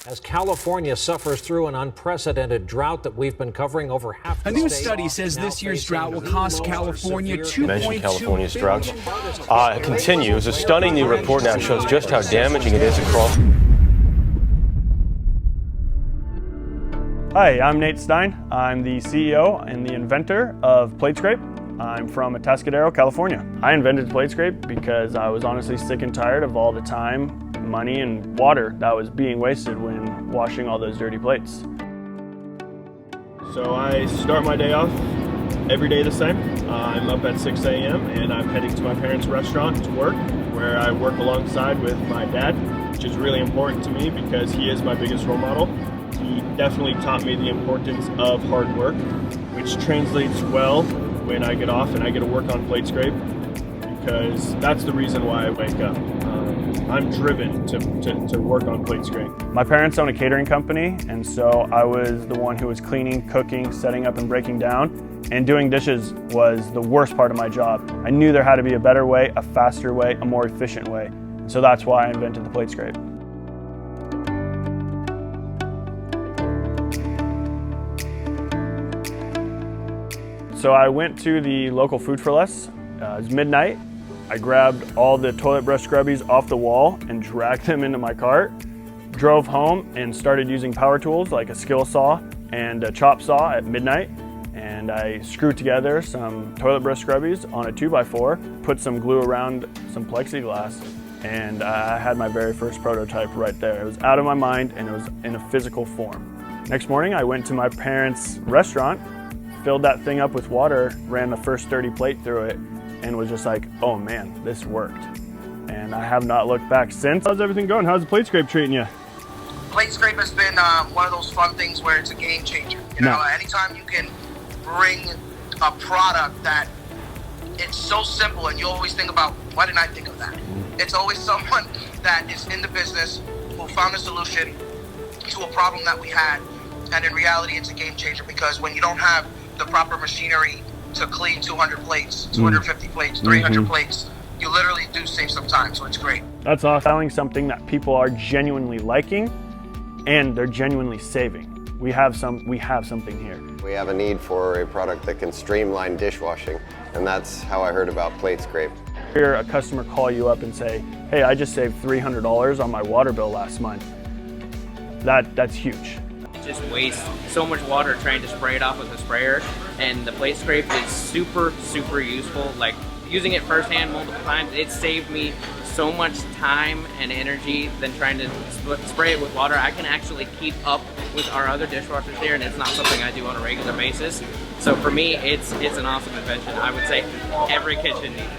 As California suffers through an unprecedented drought that we've been covering over half the A new state, study says this year's drought will cost California $2.2 California's drought continues. A stunning new report now shows just how damaging it is across. Hi, I'm Nate Stein. I'm the CEO and the inventor of Platescrape. I'm from Atascadero, California. I invented Platescrape because I was honestly sick and tired of all the time, money, and water that was being wasted when washing all those dirty plates. So I start my day off every day the same. I'm up at 6 a.m. and I'm heading to my parents' restaurant to work, where I work alongside with my dad, which is really important to me because he is my biggest role model. He definitely taught me the importance of hard work, which translates well when I get off and I get to work on Platescrape, because that's the reason why I wake up. I'm driven to work on Platescrape. My parents own a catering company, and so I was the one who was cleaning, cooking, setting up, and breaking down. And doing dishes was the worst part of my job. I knew there had to be a better way, a faster way, a more efficient way. So that's why I invented the Platescrape. So I went to the local Food for Less. It was midnight. I grabbed all the toilet brush scrubbies off the wall and dragged them into my cart, drove home and started using power tools like a skill saw and a chop saw at midnight. And I screwed together some toilet brush scrubbies on a 2x4, put some glue around some plexiglass, and I had my very first prototype right there. It was out of my mind and it was in a physical form. Next morning I went to my parents' restaurant, filled that thing up with water, ran the first dirty plate through it, and was just like, oh man, this worked. And I have not looked back since. How's everything going? How's the Platescrape treating you? Platescrape has been one of those fun things where it's a game changer. You know, anytime you can bring a product that it's so simple and you always think about, why didn't I think of that? It's always someone that is in the business who found a solution to a problem that we had. And in reality, it's a game changer, because when you don't have the proper machinery to clean 200 plates, 250 plates, 300 plates, you literally do save some time, so it's great. That's awesome. Selling something that people are genuinely liking and they're genuinely saving. We have something here. We have a need for a product that can streamline dishwashing, and that's how I heard about Platescrape. Hear a customer call you up and say, hey, I just saved $300 on my water bill last month. That's huge. Just waste so much water trying to spray it off with a sprayer, and the Platescrape is super useful. Like, using it firsthand multiple times, it saved me so much time and energy than trying to spray it with water. I can actually keep up with our other dishwashers here, and it's not something I do on a regular basis. So for me, it's an awesome invention. I would say every kitchen needs it.